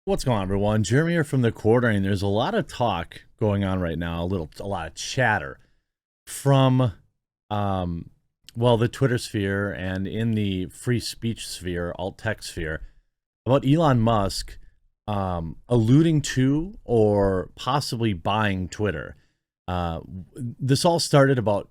What's going on, everyone? Jeremy here from the Quartering. There's a lot of talk going on right now, a lot of chatter from, the Twitter sphere and in the free speech sphere, alt tech sphere, about Elon Musk alluding to or possibly buying Twitter. This all started about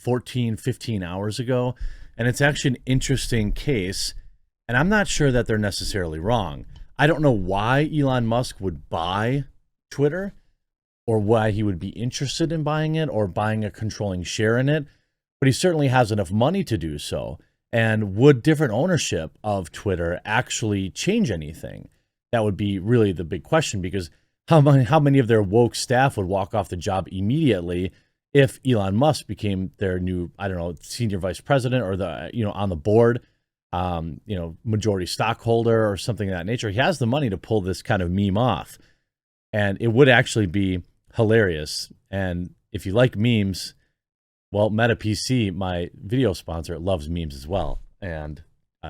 14, 15 hours ago, and it's actually an interesting case, and I'm not sure that they're necessarily wrong. I don't know why Elon Musk would buy Twitter or why he would be interested in buying it or buying a controlling share in it, but he certainly has enough money to do so. And would different ownership of Twitter actually change anything? That would be really the big question, because how many of their woke staff would walk off the job immediately if Elon Musk became their new, I don't know, senior vice president or on the board, majority stockholder or something of that nature. He has the money to pull this kind of meme off, and it would actually be hilarious. And if you like memes, well, Meta PC, my video sponsor, loves memes as well, and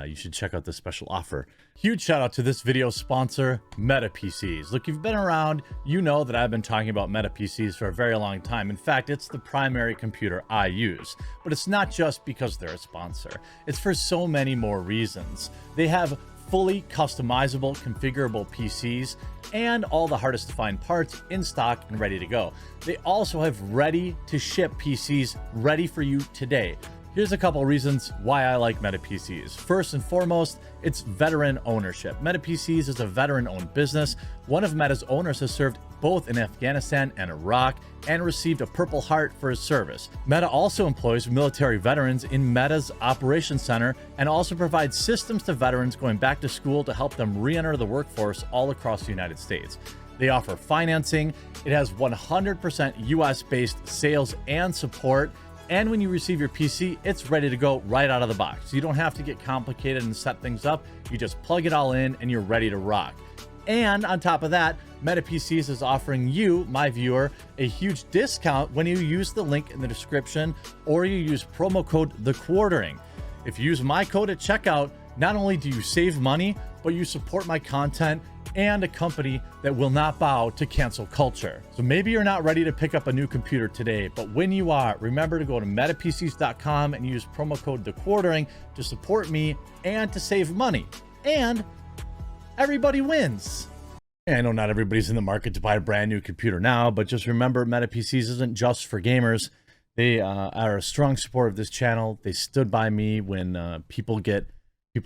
you should check out this special offer. Huge shout out to this video sponsor, Meta PCs. Look, you've been around, you know that I've been talking about Meta PCs for a very long time. In fact, it's the primary computer I use. But it's not just because they're a sponsor. It's for so many more reasons. They have fully customizable, configurable PCs and all the hardest to find parts in stock and ready to go. They also have ready to ship PCs ready for you today. Here's a couple reasons why I like Meta PCs. First and foremost, it's veteran ownership. Meta PCs is a veteran-owned business. One of Meta's owners has served both in Afghanistan and Iraq and received a Purple Heart for his service. Meta also employs military veterans in Meta's operations center and also provides systems to veterans going back to school to help them re-enter the workforce all across the United States. They offer financing. It has 100% US-based sales and support. And when you receive your PC, it's ready to go right out of the box. You don't have to get complicated and set things up. You just plug it all in and you're ready to rock. And on top of that, Meta PCs is offering you, my viewer, a huge discount when you use the link in the description or you use promo code TheQuartering. If you use my code at checkout, not only do you save money, but you support my content and a company that will not bow to cancel culture. So maybe you're not ready to pick up a new computer today, but when you are, remember to go to metapcs.com and use promo code TheQuartering to support me and to save money. And everybody wins. And I know not everybody's in the market to buy a brand new computer now, but just remember, Meta PCs isn't just for gamers. They are a strong supporter of this channel. They stood by me when people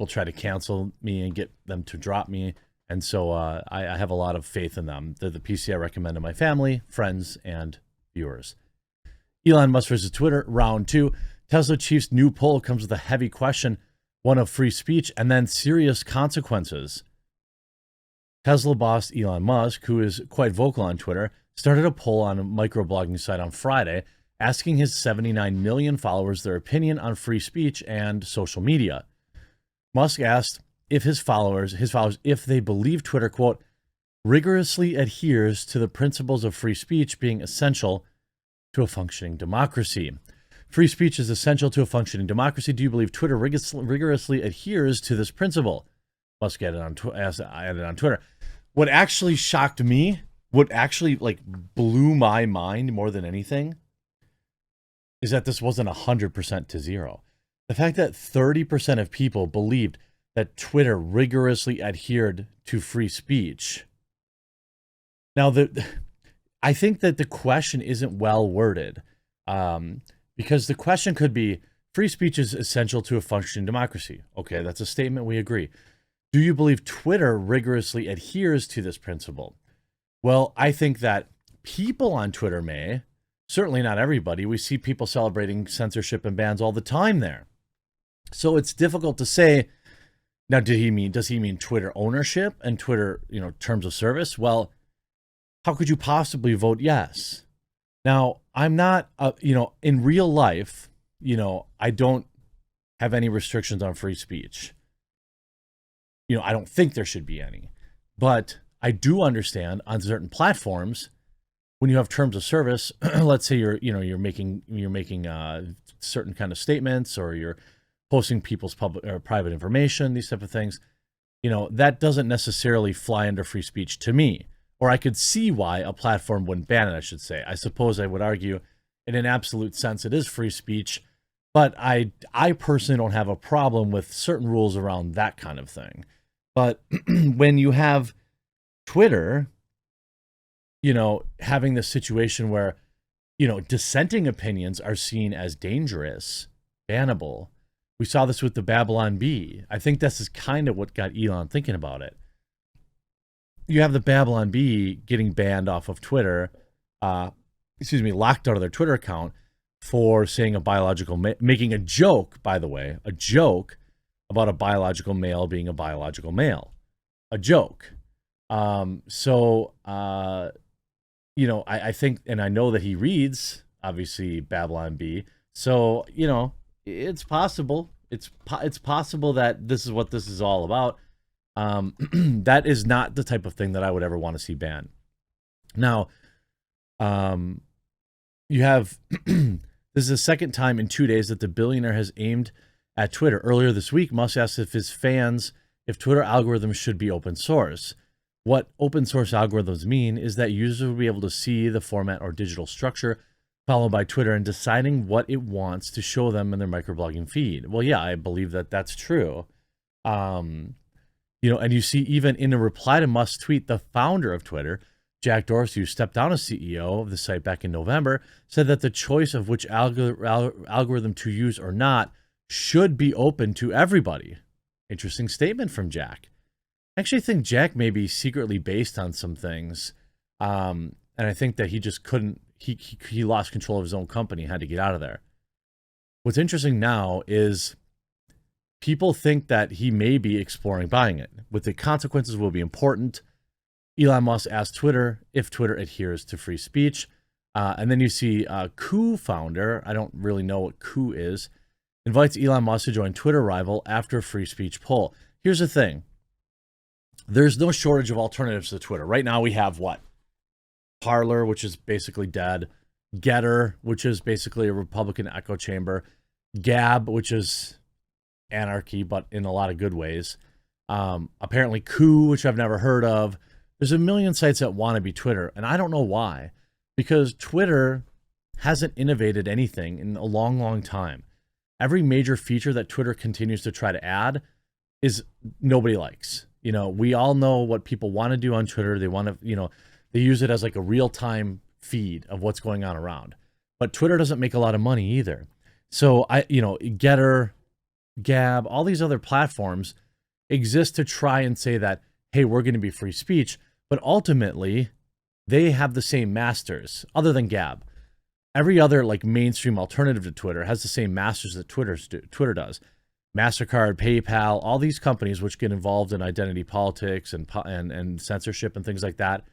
try to cancel me and get them to drop me. And so I have a lot of faith in them. They're the PC I recommend to my family, friends, and viewers. Elon Musk versus Twitter, round 2. Tesla chief's new poll comes with a heavy question, one of free speech and then serious consequences. Tesla boss Elon Musk, who is quite vocal on Twitter, started a poll on a microblogging site on Friday, asking his 79 million followers their opinion on free speech and social media. Musk asked if his followers, if they believe Twitter, quote, rigorously adheres to the principles of free speech being essential to a functioning democracy. Free speech is essential to a functioning democracy. Do you believe Twitter rigorously adheres to this principle? Musk added on Twitter. What actually shocked me, what actually blew my mind more than anything, is that this wasn't 100% to zero. The fact that 30% of people believed that Twitter rigorously adhered to free speech. Now, I think that the question isn't well worded, because the question could be, free speech is essential to a functioning democracy. Okay, that's a statement, we agree. Do you believe Twitter rigorously adheres to this principle? Well, I think that people on Twitter may, certainly not everybody. We see people celebrating censorship and bans all the time there. So it's difficult to say. Now, does he mean Twitter ownership and Twitter, terms of service? Well, how could you possibly vote yes? Now, I'm not, in real life, I don't have any restrictions on free speech. I don't think there should be any, but I do understand on certain platforms, when you have terms of service, let's say you're making certain kind of statements, or you're posting people's public or private information, these type of things, that doesn't necessarily fly under free speech to me. Or I could see why a platform wouldn't ban it, I should say. I suppose I would argue in an absolute sense it is free speech, but I personally don't have a problem with certain rules around that kind of thing. But when you have Twitter, having this situation where, dissenting opinions are seen as dangerous, bannable. We saw this with the Babylon Bee. I think this is kind of what got Elon thinking about it. You have the Babylon Bee getting banned off of Twitter, locked out of their Twitter account for saying making a joke, by the way, a joke about a biological male being a biological male. A joke. I think, and I know that he reads, obviously, Babylon Bee. So, it's possible. It's possible that this is what this is all about. That is not the type of thing that I would ever want to see banned. Now, you have, this is the second time in 2 days that the billionaire has aimed at Twitter. Earlier this week, Musk asked if Twitter algorithms should be open source. What open source algorithms mean is that users will be able to see the format or digital structure followed by Twitter and deciding what it wants to show them in their microblogging feed. Well, yeah, I believe that that's true. And you see even in a reply to Musk's tweet, the founder of Twitter, Jack Dorsey, who stepped down as CEO of the site back in November, said that the choice of which algorithm to use or not should be open to everybody. Interesting statement from Jack. I actually think Jack may be secretly based on some things. And I think that he just couldn't, he lost control of his own company, had to get out of there. What's interesting now is people think that he may be exploring buying it. With the consequences will be important. Elon Musk asked Twitter if Twitter adheres to free speech. And then you see Coup founder, I don't really know what Coup is, invites Elon Musk to join Twitter rival after free speech poll. Here's the thing. There's no shortage of alternatives to Twitter. Right now we have what? Parler, which is basically dead. Getter, which is basically a Republican echo chamber. Gab, which is anarchy, but in a lot of good ways. Apparently Coup, which I've never heard of. There's a million sites that want to be Twitter, and I don't know why. Because Twitter hasn't innovated anything in a long, long time. Every major feature that Twitter continues to try to add is nobody likes. We all know what people want to do on Twitter. They want to, they use it as like a real-time feed of what's going on around. But Twitter doesn't make a lot of money either. So Getter, Gab, all these other platforms exist to try and say that, hey, we're going to be free speech. But ultimately, they have the same masters, other than Gab. Every other like mainstream alternative to Twitter has the same masters that Twitter does. MasterCard, PayPal, all these companies which get involved in identity politics and censorship and things like that,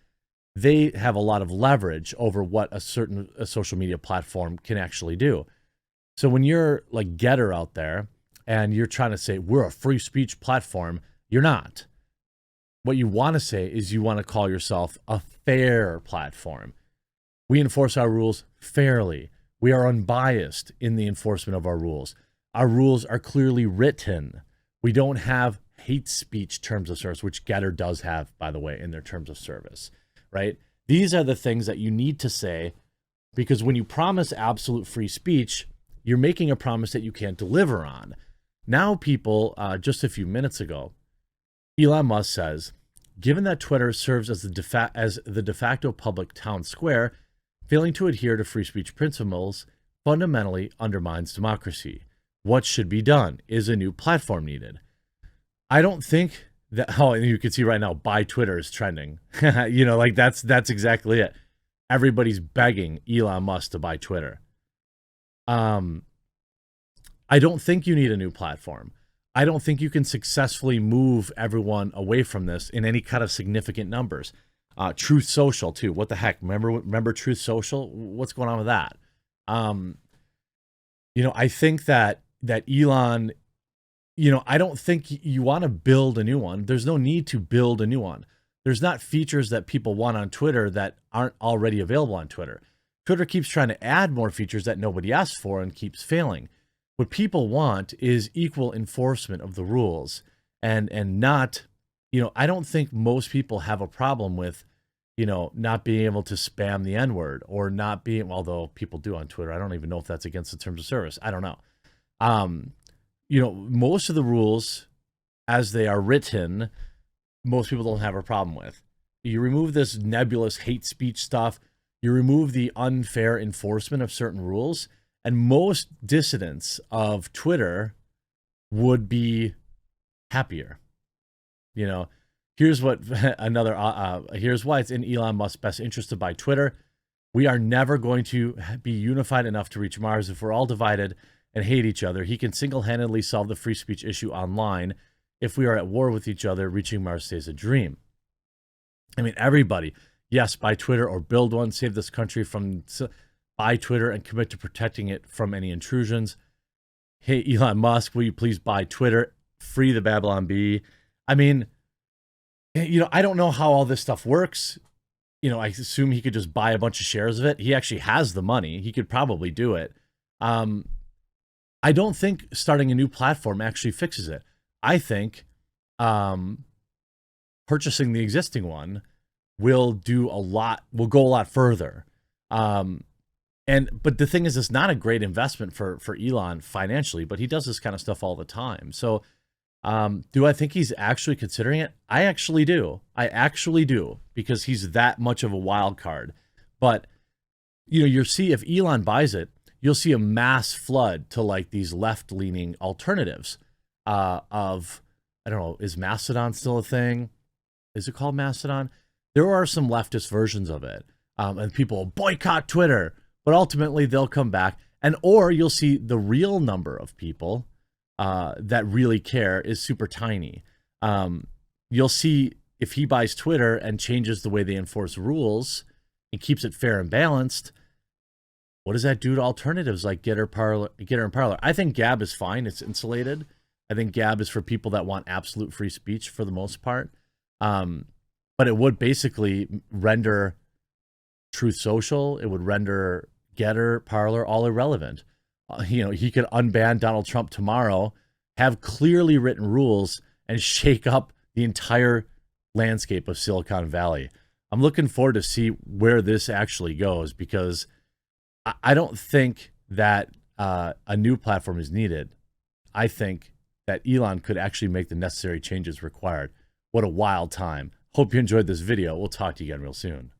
they have a lot of leverage over what a social media platform can actually do. So when you're like Getter out there and you're trying to say we're a free speech platform, you're not. What you want to say is you want to call yourself a fair platform. We enforce our rules fairly. We are unbiased in the enforcement of our rules. Our rules are clearly written. We don't have hate speech terms of service, which Getter does have, by the way, in their terms of service, right? These are the things that you need to say, because when you promise absolute free speech, you're making a promise that you can't deliver on. Now people, just a few minutes ago, Elon Musk says, given that Twitter serves as the de facto public town square, failing to adhere to free speech principles fundamentally undermines democracy. What should be done? Is a new platform needed? I don't think that, you can see right now, buy Twitter is trending. That's exactly it. Everybody's begging Elon Musk to buy Twitter. I don't think you need a new platform. I don't think you can successfully move everyone away from this in any kind of significant numbers. Truth Social too. What the heck? Remember Truth Social? What's going on with that? I think that Elon, I don't think you want to build a new one. There's no need to build a new one. There's not features that people want on Twitter that aren't already available on Twitter. Twitter keeps trying to add more features that nobody asks for and keeps failing. What people want is equal enforcement of the rules and not I don't think most people have a problem with, not being able to spam the N-word or not being, although people do on Twitter. I don't even know if that's against the terms of service. I don't know. Um, most of the rules as they are written, most people don't have a problem with. You remove this nebulous hate speech stuff, you remove the unfair enforcement of certain rules, and most dissidents of Twitter would be happier. Here's what here's why it's in Elon Musk's best interest to buy Twitter. We are never going to be unified enough to reach Mars. If we're all divided and hate each other, he can single-handedly solve the free speech issue online. If we are at war with each other, reaching Mars stays a dream. I mean, everybody, yes, buy Twitter or build one, save this country from, buy Twitter and commit to protecting it from any intrusions. Hey, Elon Musk, will you please buy Twitter? Free the Babylon Bee. I mean, I don't know how all this stuff works. I assume he could just buy a bunch of shares of it. He actually has the money. He could probably do it. I don't think starting a new platform actually fixes it. I think purchasing the existing one will go a lot further. But the thing is, it's not a great investment for Elon financially, but he does this kind of stuff all the time. So do I think he's actually considering it? I actually do. Because he's that much of a wild card. But you'll see if Elon buys it, you'll see a mass flood to like these left-leaning alternatives of, I don't know, is Mastodon still a thing? Is it called Mastodon? There are some leftist versions of it. And people will boycott Twitter, but ultimately they'll come back. Or you'll see the real number of people that really care is super tiny. You'll see if he buys Twitter and changes the way they enforce rules and keeps it fair and balanced, what does that do to alternatives like Getter and Parler? I think Gab is fine. It's insulated. I think Gab is for people that want absolute free speech for the most part. But it would basically render Truth Social. It would render Getter, Parler all irrelevant. He could unban Donald Trump tomorrow, have clearly written rules, and shake up the entire landscape of Silicon Valley. I'm looking forward to see where this actually goes, because I don't think that a new platform is needed. I think that Elon could actually make the necessary changes required. What a wild time. Hope you enjoyed this video. We'll talk to you again real soon.